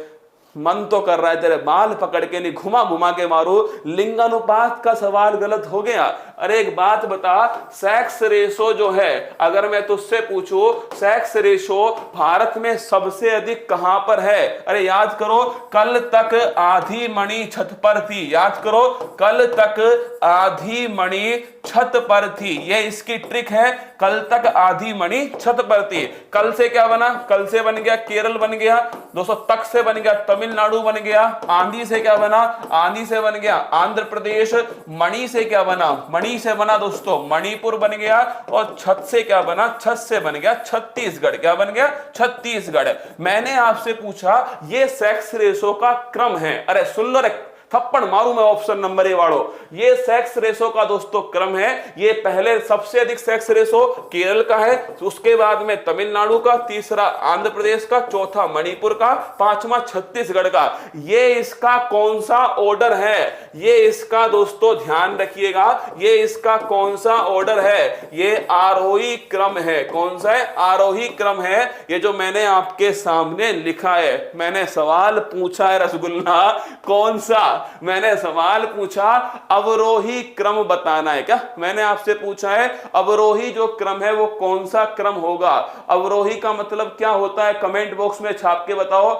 मन तो कर रहा है तेरे बाल पकड़ के नहीं घुमा घुमा के मारो। लिंगानुपात का सवाल गलत हो गया। अरे एक बात बता, सेक्स रेशो जो है, अगर मैं तुझसे पूछूं सेक्स रेशो भारत में सबसे अधिक कहां पर है? अरे याद करो, कल तक आधी मणि छत पर थी। याद करो, कल तक आधी मणि छत पर थी, ये इसकी ट्रिक है। कल तक आधी मणि छत पर थी, कल से क्या बना? कल से बन गया केरल बन गया दोस्तों, तक से बन गया तमिलनाडु बन गया, आंधी से क्या बना? आंधी से बन गया आंध्र प्रदेश, मणि से क्या बना? मणि से बना दोस्तों मणिपुर बन गया, और छत से क्या बना? छत से बन गया छत्तीसगढ़। क्या बन गया? छत्तीसगढ़। मैंने आपसे पूछा ये सेक्स रेशो का क्रम है। अरे सुन लो रे, थप्पड़ मारू मैं ऑप्शन नंबर ए वालों, ये सेक्स रेशो का दोस्तों क्रम है। ये पहले सबसे अधिक सेक्स रेशो केरल का है, उसके बाद में तमिलनाडु का, तीसरा आंध्र प्रदेश का, चौथा मणिपुर का, पांचवा छत्तीसगढ़ का। ये इसका कौन सा ऑर्डर है? ये इसका दोस्तों ध्यान रखिएगा, ये इसका कौन सा ऑर्डर है? ये आरोही क्रम है। कौन सा है? आरोही क्रम है। ये जो मैंने आपके सामने लिखा है, मैंने सवाल पूछा है रसगुल्ला, कौन सा? मैंने सवाल पूछा अवरोही क्रम बताना है। क्या मैंने आपसे पूछा है अवरोही जो क्रम है वो कौन सा क्रम होगा? अवरोही का मतलब क्या होता है? कमेंट बॉक्स में छाप के बताओ।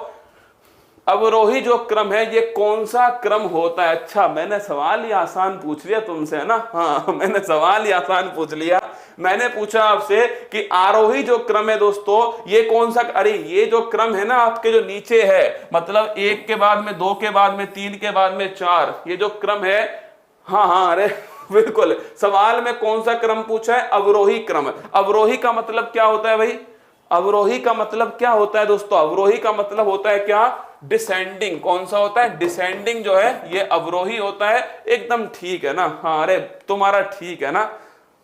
अवरोही जो क्रम है ये कौन सा क्रम होता है? अच्छा मैंने सवाल ही आसान पूछ लिया तुमसे, है ना। हाँ मैंने सवाल ही आसान पूछ लिया। मैंने पूछा आपसे कि आरोही जो क्रम है दोस्तों ये कौन सा? अरे ये जो क्रम है ना आपके जो नीचे है, मतलब एक के बाद में दो के बाद में तीन के बाद में चार, ये जो क्रम है, हाँ अरे बिल्कुल, सवाल में कौन सा क्रम पूछा है? अवरोही क्रम। अवरोही का मतलब क्या होता है भाई? अवरोही का मतलब क्या होता है दोस्तों? अवरोही का मतलब होता है क्या? डिसेंडिंग। कौन सा होता है? डिसेंडिंग जो है ये अवरोही होता है। एकदम ठीक है ना। हाँ अरे तुम्हारा ठीक है ना,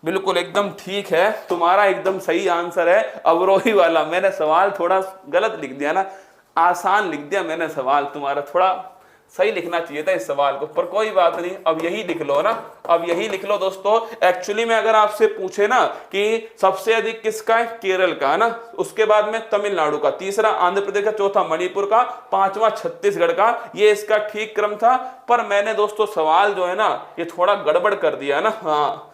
बिल्कुल एकदम ठीक है, तुम्हारा एकदम सही आंसर है अवरोही वाला। मैंने सवाल थोड़ा गलत लिख दिया ना, आसान लिख दिया मैंने सवाल, तुम्हारा थोड़ा सही लिखना चाहिए था इस सवाल को, पर कोई बात नहीं, अब यही लिख लो ना, अब यही लिख लो दोस्तों। एक्चुअली में अगर आपसे पूछे ना कि सबसे अधिक किसका है, केरल का है ना, उसके बाद में तमिलनाडु का, तीसरा आंध्र प्रदेश का, चौथा मणिपुर का, पांचवा छत्तीसगढ़ का, ये इसका ठीक क्रम था। पर मैंने दोस्तों सवाल जो है ना ये थोड़ा गड़बड़ कर दिया ना, हाँ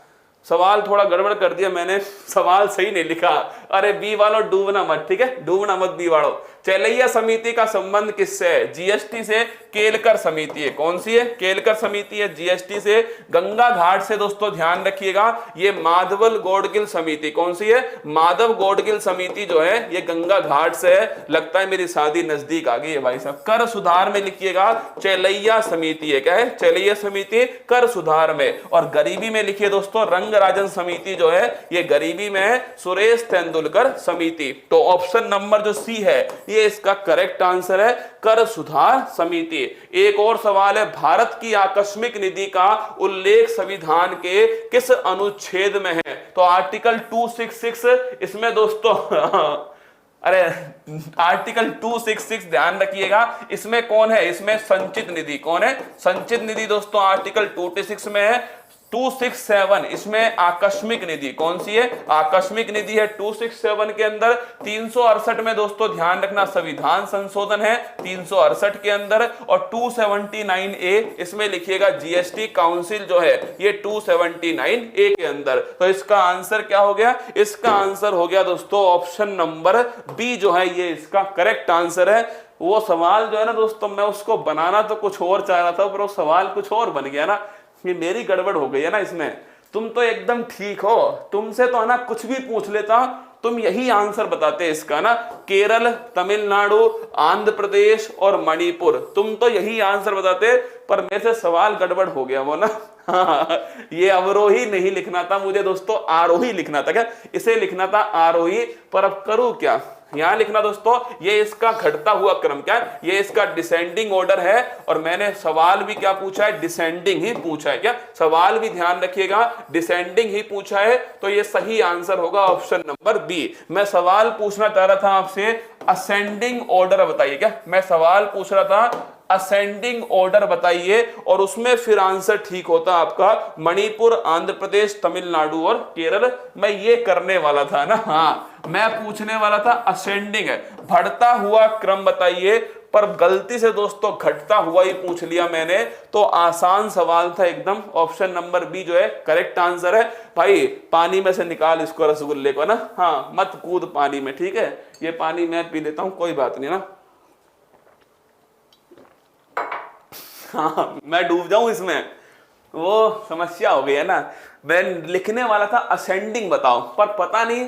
सवाल थोड़ा गड़बड़ कर दिया मैंने, सवाल सही नहीं लिखा। अरे बी वालों डूबना मत, ठीक है, डूबना मत बी वालों। चेलैया समिति का संबंध किससे है, जीएसटी से। केलकर समिति है, कौन सी है, केलकर समिति है, जीएसटी से। गंगा घाट से दोस्तों ध्यान रखिएगा, ये माधवल गौडगिल समिति, कौन सी है, माधव गौडगिल समिति जो है ये गंगा घाट से है। लगता है मेरी शादी नजदीक आ गई है भाई साहब। कर सुधार में लिखिएगा चेलैया समिति है, क्या है, चेलैया समिति कर सुधार में। और गरीबी में लिखिए दोस्तों रंगराजन समिति जो है ये गरीबी में है, सुरेश तेंदुलकर समिति। तो ऑप्शन नंबर जो सी है ये इसका करेक्ट आंसर है, कर सुधार समिति। एक और सवाल है, भारत की आकस्मिक निधि का उल्लेख संविधान के किस अनुच्छेद में है, तो आर्टिकल 266 इसमें दोस्तों अरे आर्टिकल 266 ध्यान रखिएगा, इसमें कौन है, इसमें संचित निधि, कौन है, संचित निधि दोस्तों आर्टिकल 266 में है। 267 इसमें आकस्मिक निधि, कौन सी है, आकस्मिक निधि है 267 के अंदर। 368 में दोस्तों ध्यान रखना संविधान संशोधन है 368 के अंदर। और 279A इसमें लिखिएगा जीएसटी काउंसिल जो है ये 279A के अंदर। तो इसका आंसर क्या हो गया, इसका आंसर हो गया दोस्तों ऑप्शन नंबर बी जो है ये इसका करेक्ट आंसर है। वो सवाल जो है ना दोस्तों मैं उसको बनाना तो कुछ और चाह रहा था, पर वो सवाल कुछ और बन गया ना, ये मेरी गड़बड़ हो गई है ना इसमें। तुम तो एकदम ठीक हो, तुमसे तो है ना कुछ भी पूछ लेता, तुम यही आंसर बताते इसका ना, केरल, तमिलनाडु, आंध्र प्रदेश और मणिपुर, तुम तो यही आंसर बताते। पर मेरे से सवाल गड़बड़ हो गया वो ना ये अवरोही नहीं लिखना था मुझे दोस्तों, आरोही लिखना था, क्या इसे लिखना था आरोही। पर अब करूं क्या, यहां लिखना दोस्तों ये इसका घटता हुआ क्रम, क्या ये इसका डिसेंडिंग ऑर्डर है। और मैंने सवाल भी क्या पूछा है, डिसेंडिंग ही पूछा है, क्या सवाल भी ध्यान रखिएगा डिसेंडिंग ही पूछा है। तो ये सही आंसर होगा ऑप्शन नंबर बी। मैं सवाल पूछना चाह रहा था आपसे असेंडिंग ऑर्डर बताइए, क्या मैं सवाल पूछ रहा था असेंडिंग ऑर्डर बताइए, और उसमें फिर आंसर ठीक होता आपका मणिपुर, आंध्र प्रदेश, तमिलनाडु और केरल। मैं ये करने वाला था ना, हाँ मैं पूछने वाला था असेंडिंग है, बढ़ता हुआ क्रम बताइए, पर गलती से दोस्तों घटता हुआ ही पूछ लिया मैंने। तो आसान सवाल था एकदम, ऑप्शन नंबर बी जो है करेक्ट आंसर है। भाई पानी में से निकाल इसको रसगुल्ले को ना, हाँ मत कूद पानी में, ठीक है, ये पानी मैं पी लेता हूं कोई बात नहीं ना, हाँ मैं डूब जाऊं इसमें, वो समस्या हो गई है ना। मैं लिखने वाला था असेंडिंग बताओ, पर पता नहीं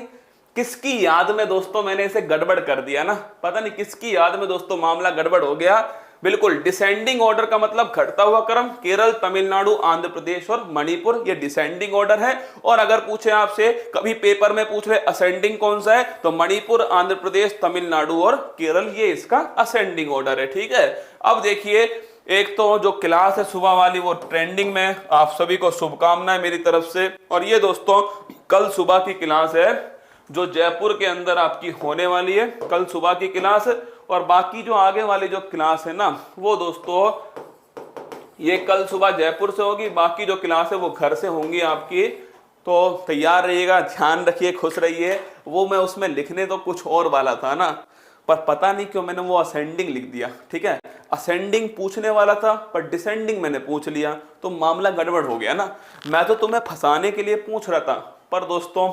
किसकी याद में दोस्तों मैंने इसे गड़बड़ कर दिया ना, पता नहीं किसकी याद में दोस्तों मामला गड़बड़ हो गया। बिल्कुल डिसेंडिंग ऑर्डर का मतलब घटता हुआ क्रम, केरल, तमिलनाडु, आंध्र प्रदेश और मणिपुर ये डिसेंडिंग ऑर्डर है। और अगर पूछे आपसे कभी पेपर में पूछ रहे असेंडिंग कौन सा है, तो मणिपुर, आंध्र प्रदेश, तमिलनाडु और केरल ये इसका असेंडिंग ऑर्डर है, ठीक है। अब देखिए एक तो जो क्लास है सुबह वाली वो ट्रेंडिंग में, आप सभी को शुभकामनाएं मेरी तरफ से। और ये दोस्तों कल सुबह की क्लास है जो जयपुर के अंदर आपकी होने वाली है, कल सुबह की क्लास। और बाकी जो आगे वाली जो क्लास है ना वो दोस्तों ये कल सुबह जयपुर से होगी, बाकी जो क्लास है वो घर से होंगी आपकी। तो तैयार रहिएगा, ध्यान रखिए, खुश रहिए। वो मैं उसमें लिखने तो कुछ और वाला था ना, पर पता नहीं क्यों मैंने वो असेंडिंग लिख दिया, ठीक है। असेंडिंग पूछने वाला था पर डिसेंडिंग मैंने पूछ लिया, तो मामला गड़बड़ हो गया ना। मैं तो तुम्हें फंसाने के लिए पूछ रहा था, पर दोस्तों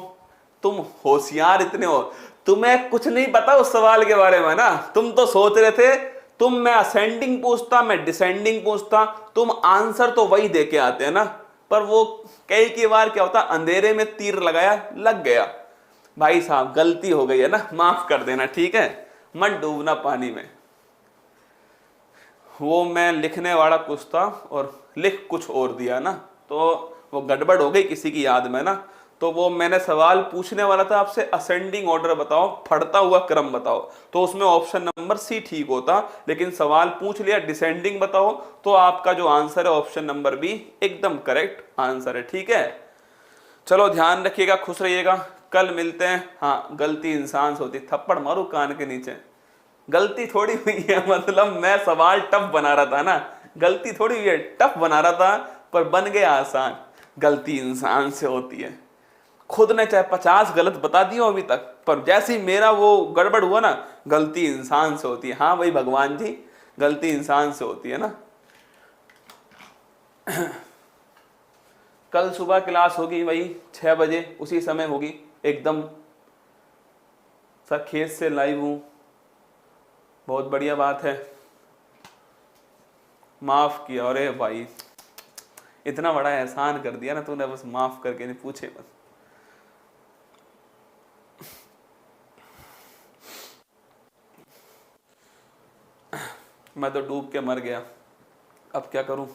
तुम होशियार इतने हो, तुम्हें कुछ नहीं पता उस सवाल के बारे में ना। तुम तो सोच रहे थे मैं असेंडिंग पूछता, मैं डिसेंडिंग पूछता, तुम आंसर तो वही दे के आते हैं ना। पर वो कई बार क्या होता, अंधेरे में तीर लगाया लग गया। भाई साहब गलती हो गई है ना, माफ कर देना, ठीक है, मत डूबना पानी में। वो मैं लिखने वाला कुछ था और लिख कुछ और दिया ना, तो वो गड़बड़ हो गई किसी की याद में ना। तो वो मैंने सवाल पूछने वाला था आपसे असेंडिंग ऑर्डर बताओ, बढ़ता हुआ क्रम बताओ, तो उसमें ऑप्शन नंबर सी ठीक होता। लेकिन सवाल पूछ लिया डिसेंडिंग बताओ, तो आपका जो आंसर है ऑप्शन नंबर बी एकदम करेक्ट आंसर है, ठीक है। चलो ध्यान रखिएगा, खुश रहिएगा, कल मिलते हैं। हाँ गलती इंसान से होती, थप्पड़ मारू कान के नीचे, गलती थोड़ी हुई है, मतलब मैं सवाल टफ बना रहा था ना, गलती थोड़ी हुई है, टफ बना रहा था पर बन गया आसान। गलती इंसान से होती है। खुद ने चाहे 50 गलत बता दिए हो अभी तक, पर जैसे ही मेरा वो गड़बड़ हुआ ना, गलती इंसान से होती है। हाँ भाई भगवान जी, गलती इंसान से होती है ना। कल सुबह क्लास होगी वही 6 बजे, उसी समय होगी एकदम। सर खेत से लाइव हूं, बहुत बढ़िया बात है, माफ किया। अरे भाई इतना बड़ा एहसान कर दिया ना तूने, बस माफ करके नहीं पूछे बस। मैं तो डूब के मर गया, अब क्या करूं,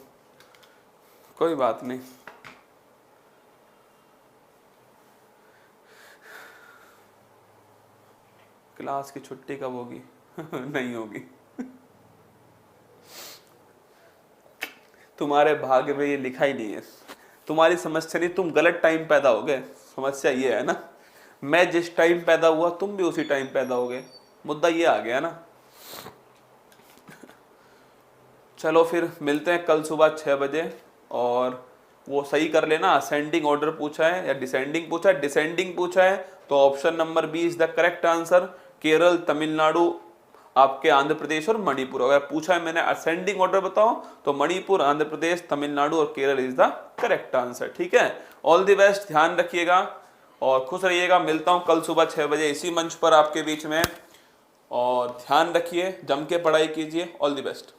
कोई बात नहीं। क्लास की छुट्टी कब होगी? नहीं होगी। तुम्हारे भाग्य में ये लिखा ही नहीं है। तुम्हारी समस्या नहीं, तुम गलत टाइम पैदा हो गए, समस्या ये है ना। मैं जिस टाइम पैदा हुआ तुम भी उसी टाइम पैदा हो गए, मुद्दा ये आ गया ना। चलो फिर मिलते हैं कल सुबह 6 बजे। और वो सही कर लेना, असेंडिंग ऑर्डर पूछा है या डिसेंडिंग पूछा है? डिसेंडिंग पूछा है तो option number B is the correct answer. Kerala, Tamil Nadu, आपके आंध्र प्रदेश और मणिपुर। अगर पूछा है मैंने असेंडिंग ऑर्डर बताओ तो मणिपुर, आंध्र प्रदेश, तमिलनाडु और Kerala is the correct answer. ठीक है, ऑल द बेस्ट, ध्यान रखिएगा और खुश रहिएगा। मिलता हूं कल सुबह 6 बजे इसी मंच पर आपके बीच में, और ध्यान रखिए, जम के पढ़ाई कीजिए। All the best.